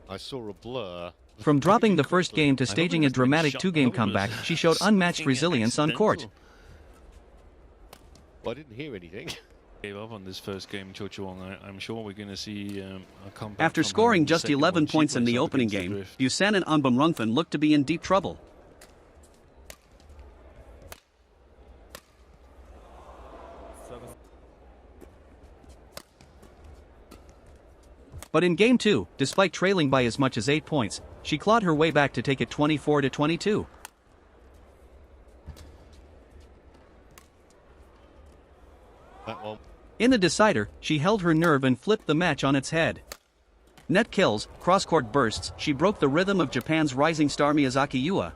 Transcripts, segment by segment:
I saw a blur. From dropping the first game to staging a dramatic two-game comeback, she showed unmatched resilience on court. Well, I didn't hear anything. Gave up on this first game, Chochuwong. I'm sure we're going to see a comeback. After scoring just 11 points in the opening game, Buchanan and Bumrungfen looked to be in deep trouble. But in Game 2, despite trailing by as much as 8 points, she clawed her way back to take it 24-22. That one. In the decider, she held her nerve and flipped the match on its head. Net kills, cross-court bursts, she broke the rhythm of Japan's rising star Miyazaki Yua,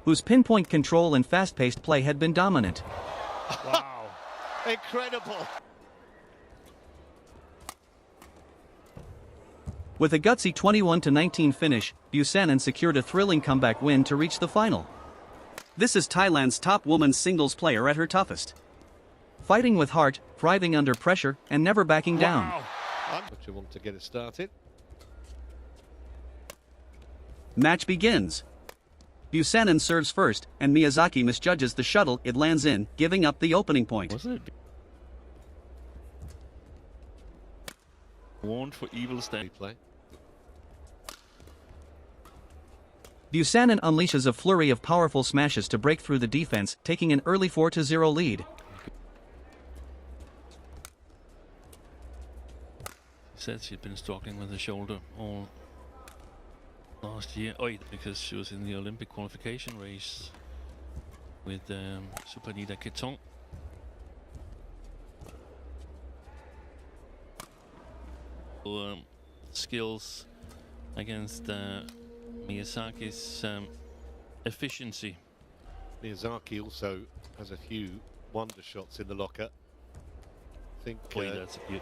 whose pinpoint control and fast-paced play had been dominant. Wow. Incredible. With a gutsy 21-19 finish, Buchanan secured a thrilling comeback win to reach the final. This is Thailand's top women's singles player at her toughest. Fighting with heart, thriving under pressure, and never backing down. Chochuwong to get it started. Match begins. Buchanan serves first, and Miyazaki misjudges the shuttle it lands in, giving up the opening point. Wasn't it? Warned for evil stand play. Buchanan unleashes a flurry of powerful smashes to break through the defense, taking an early 4-0 lead. She said she'd been struggling with the shoulder all last year, because she was in the Olympic qualification race with Supanida Ketong. Skills against Miyazaki's efficiency. Miyazaki also has a few wonder shots in the locker. I think That's a beaut.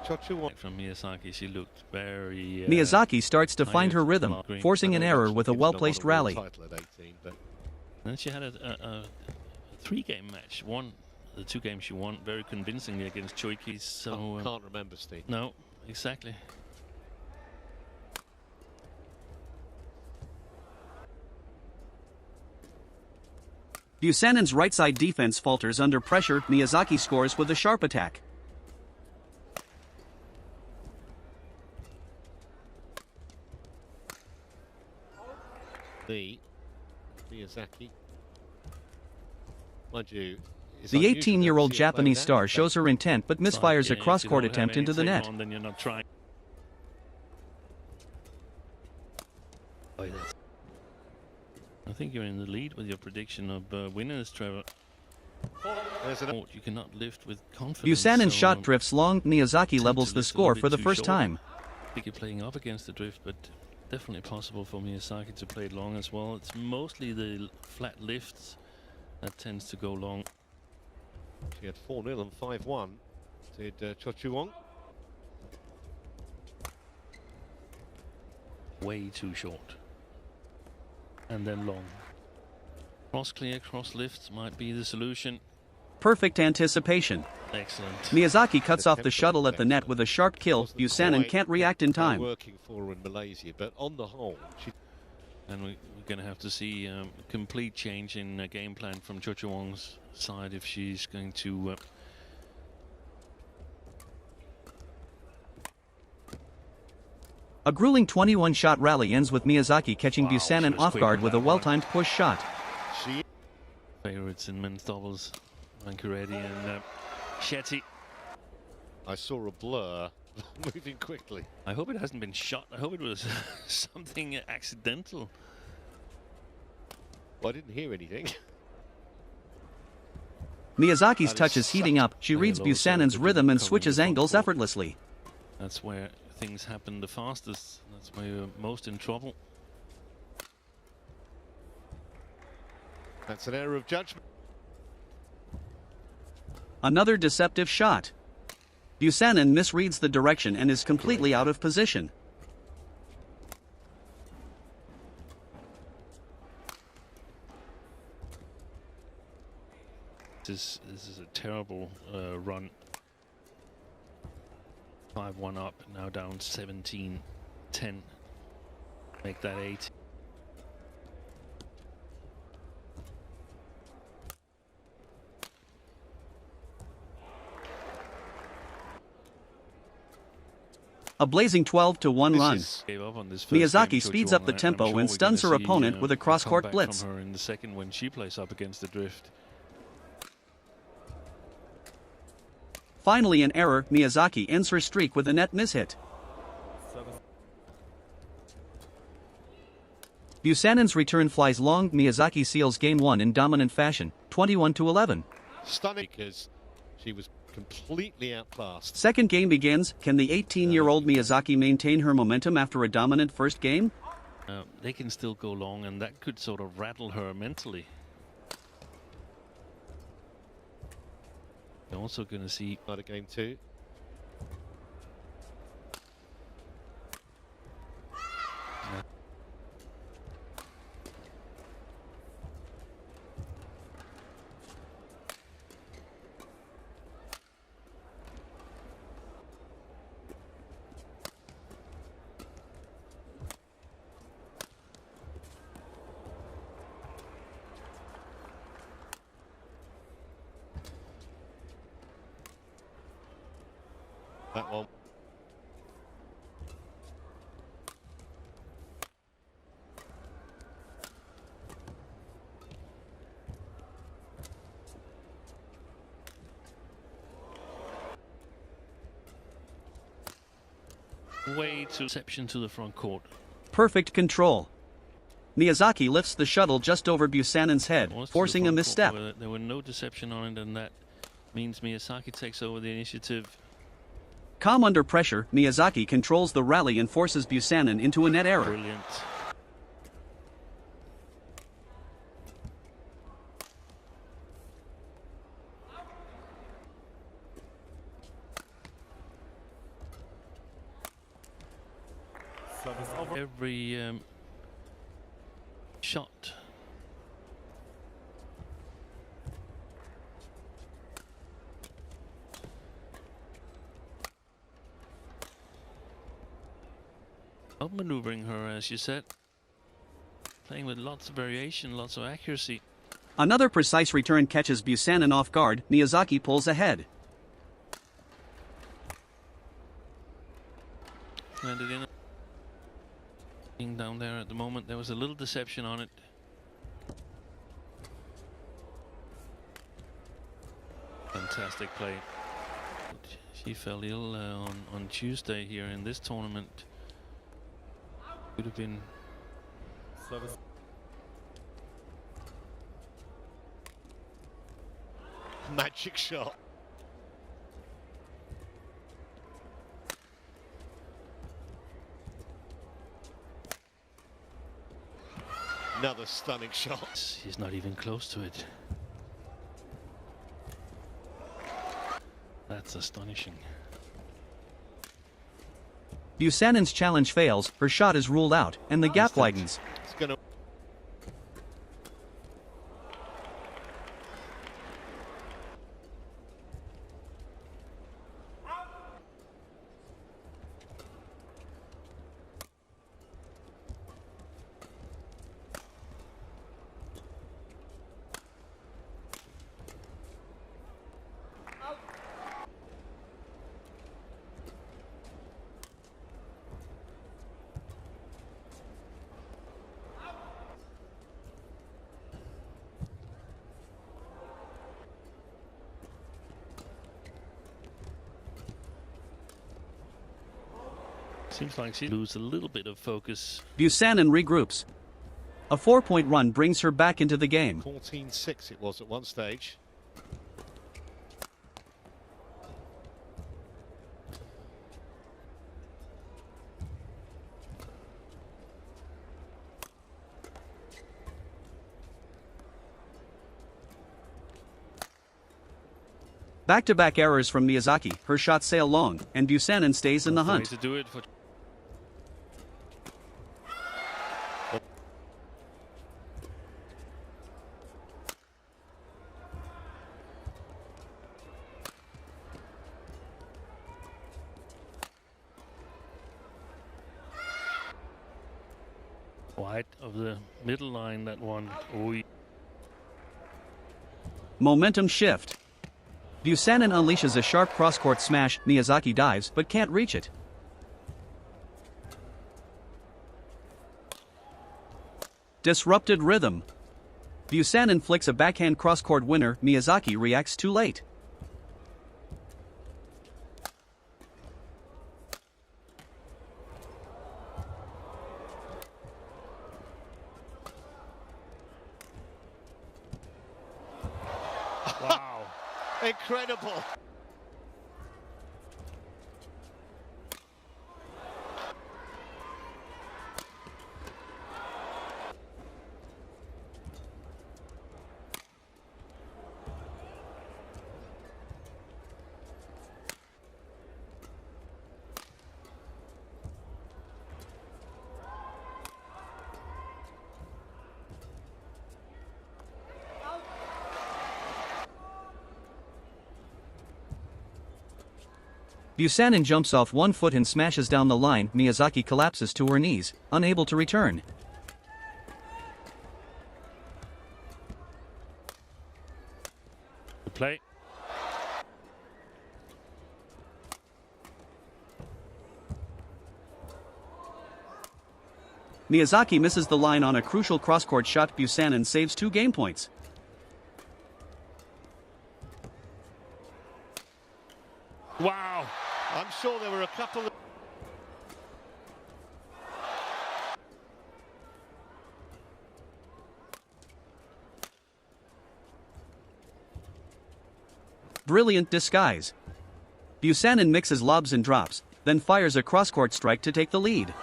Chochuwong From Miyazaki, she looked very. Miyazaki starts to find her rhythm, forcing an error with a well-placed rally. Then she had a three-game match. The 2 games she won very convincingly against Choiki. So can't remember, Steve. No, exactly. Buchanan's right-side defense falters under pressure. Miyazaki scores with a sharp attack. Miyazaki. Mind you, the 18-year-old Japanese star shows her intent but misfires a cross-court attempt into the net. Then you're not trying. I think you're in the lead with your prediction of winners, Trevor. You cannot lift with confidence. Buchanan's shot drifts long. Miyazaki levels the score for the first time. I think you're playing up against the drift, but definitely possible for Miyazaki to play it long as well. It's mostly the flat lifts that tends to go long. She had 4-0 and 5-1. Did Chochuwong. Way too short. And then long. Cross clear, cross lifts might be the solution. Perfect anticipation. Excellent. Miyazaki cuts off the shuttle at the net with a sharp kill. Buchanan can't react in time. Working for her in Malaysia, but on the whole, and we're going to have to see a complete change in game plan from Chochuwong's side if she's going to. A grueling 21-shot rally ends with Miyazaki catching Buchanan off guard with a well-timed push shot. Favorites in men's doubles, Mancuretti and Shetty. I saw a blur moving quickly. I hope it hasn't been shot. I hope it was something accidental. Well, I didn't hear anything. Miyazaki's touch is heating up. She reads Buchanan's rhythm and switches angles effortlessly. That's where things happen the fastest. That's where you're most in trouble. That's an error of judgment. Another deceptive shot. Buchanan misreads the direction and is completely out of position. This is a terrible run. 5-1 up, now down 17-10. Make that 8. A blazing 12-1 run. Gave up on this first Miyazaki game, speeds Chochuwong, up the and tempo I'm sure and we're stuns her gonna see, opponent with a cross-court comeback blitz. from her in the second when she plays up against the drift. Finally an error, Miyazaki ends her streak with a net mishit. Buchanan's return flies long, Miyazaki seals game 1 in dominant fashion, 21-11. Stunning because she was completely outclassed. Second game begins, can the 18-year-old Miyazaki maintain her momentum after a dominant first game? They can still go long, and that could sort of rattle her mentally. You're also going to see Another game 2. That one. way to reception to the front court. Perfect control. Miyazaki lifts the shuttle just over Buchanan's head, Almost to the forcing a front misstep. court. There were no deception on it, and that means Miyazaki takes over the initiative. Calm under pressure, Miyazaki controls the rally and forces Buchanan into a net error. Brilliant. Every shot. Outmaneuvering her, as you said. Playing with lots of variation, lots of accuracy. Another precise return catches Buchanan off guard. Miyazaki pulls ahead. Landed in. Down there at the moment, there was a little deception on it. Fantastic play. She fell ill on Tuesday here in this tournament. Could have been Service. Magic shot. Another stunning shot. He's not even close to it. That's astonishing. Buchanan's challenge fails, her shot is ruled out, and the gap widens. It's gonna. Seems like she loses a little bit of focus. Buchanan regroups. A 4-point run brings her back into the game. 14-6 it was at one stage. Back-to-back errors from Miyazaki, her shots sail long, and Buchanan stays in the That's way hunt. to do it for Wide of the middle line, that one. Oy. Momentum shift. Buchanan unleashes a sharp cross-court smash. Miyazaki dives but can't reach it. Disrupted rhythm. Buchanan flicks a backhand cross-court winner. Miyazaki reacts too late. Wow. Incredible. Buchanan jumps off 1 foot and smashes down the line. Miyazaki collapses to her knees, unable to return. Play. Miyazaki misses the line on a crucial cross-court shot. Buchanan saves 2 game points. Wow. I'm sure there were a couple of... Brilliant disguise. Buchanan mixes lobs and drops, then fires a cross-court strike to take the lead.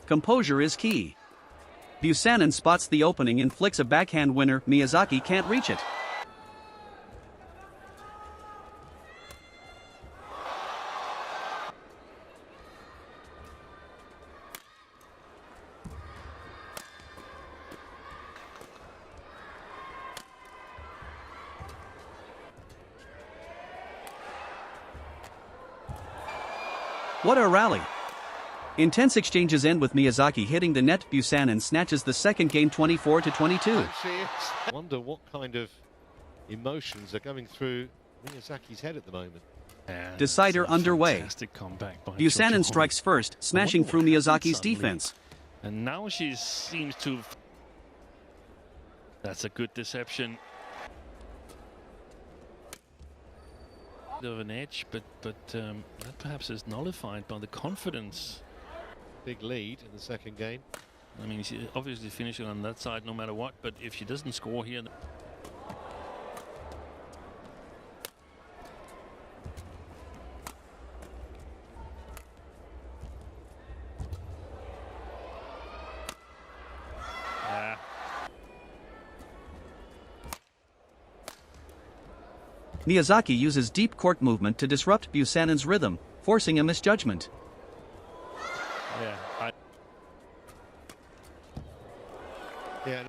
Composure is key. Buchanan spots the opening and flicks a backhand winner. Miyazaki can't reach it. What a rally! Intense exchanges end with Miyazaki hitting the net. Buchanan snatches the second game 24-22. I wonder what kind of emotions are going through Miyazaki's head at the moment. And Decider it's a underway. Fantastic comeback by Buchanan Chochuwong. strikes first, smashing wonder through what happened Miyazaki's suddenly. defense. And now she seems to... That's a good deception. Bit of an edge, but that perhaps is nullified by the confidence. Big lead in the second game. I mean, she's obviously finishing on that side no matter what, but if she doesn't score here... Miyazaki uses deep court movement to disrupt Buchanan's rhythm, forcing a misjudgment. Yeah.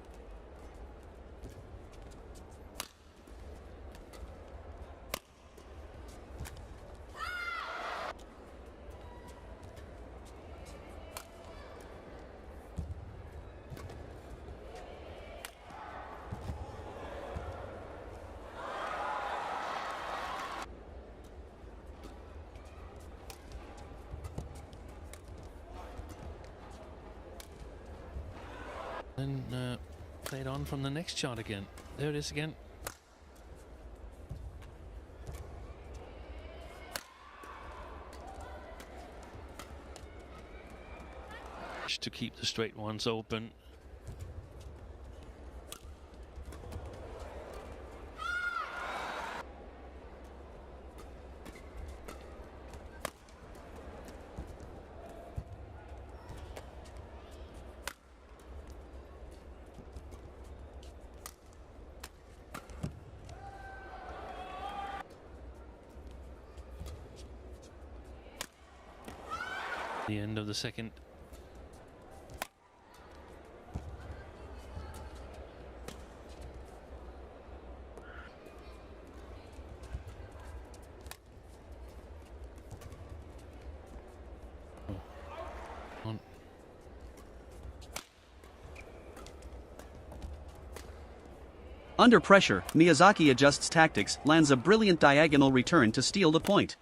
Then played on from the next shot again. There it is again. To keep the straight ones open. The end of the second. On. Under pressure, Miyazaki adjusts tactics, lands a brilliant diagonal return to steal the point.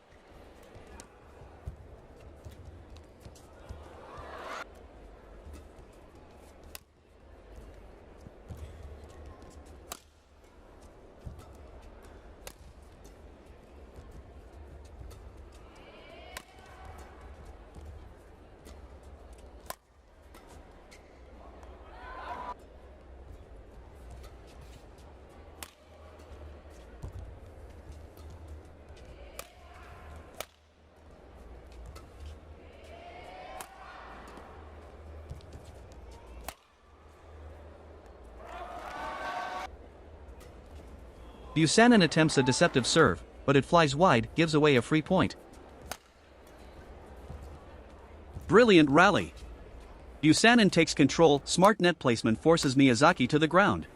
Buchanan attempts a deceptive serve, but it flies wide, gives away a free point. Brilliant rally. Buchanan takes control, smart net placement forces Miyazaki to the ground.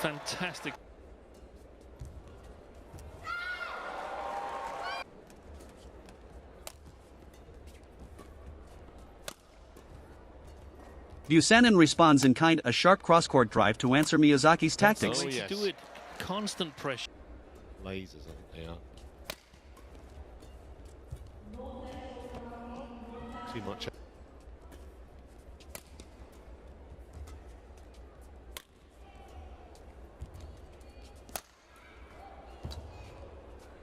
Fantastic. Buchanan responds in kind, a sharp cross-court drive to answer Miyazaki's tactics. That's the way yes. to do it. Constant pressure. Lasers, I think they are. Too much.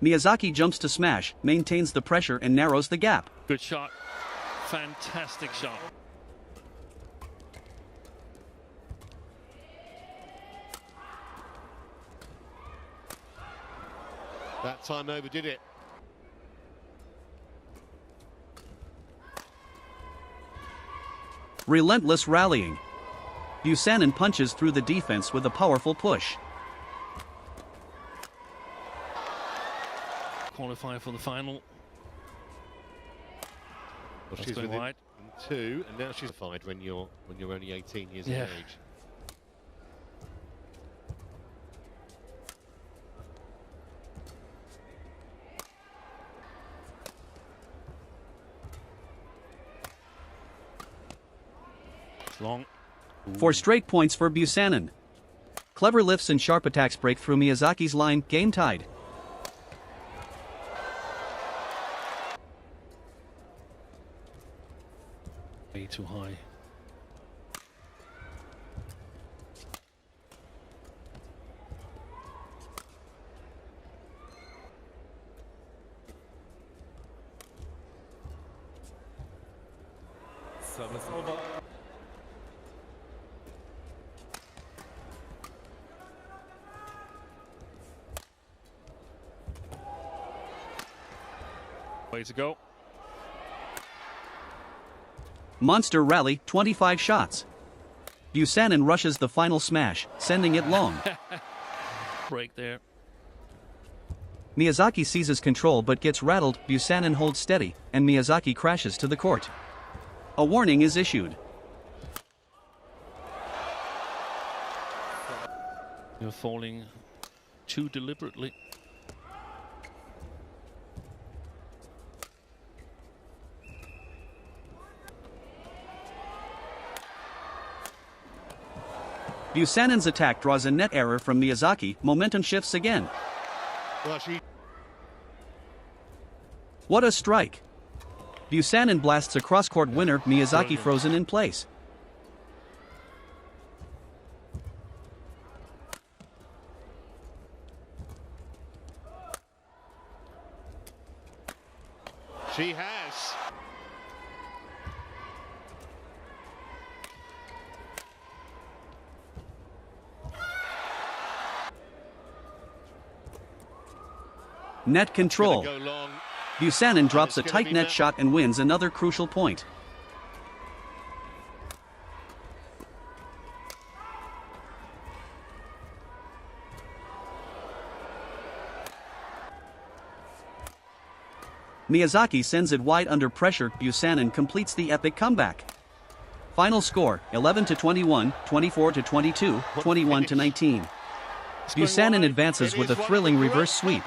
Miyazaki jumps to smash, maintains the pressure and narrows the gap. Good shot. Fantastic shot. That time overdid it. Relentless rallying. Buchanan punches through the defense with a powerful push. Qualify for the final. Well, That's she's going within wide. 2, and now she's fine when you're only 18 years of Yeah. age. It's long. 4 straight points for Buchanan. Clever lifts and sharp attacks break through Miyazaki's line, game tied. Way too high. Service over. Way to go. Monster rally, 25 shots. Buchanan rushes the final smash, sending it long. Break there. Miyazaki seizes control but gets rattled, Buchanan holds steady, and Miyazaki crashes to the court. A warning is issued. You're falling too deliberately. Buchanan's attack draws a net error from Miyazaki, momentum shifts again. Well, she What a strike! Buchanan blasts a cross-court winner, Miyazaki Brilliant. frozen in place. She has. Net control. Gonna go long. Buchanan drops a it's gonna tight be net met- shot and wins another crucial point. Miyazaki sends it wide under pressure. Buchanan completes the epic comeback. Final score, 11-21, 24-22, 21-19. Buchanan advances with a thrilling reverse sweep.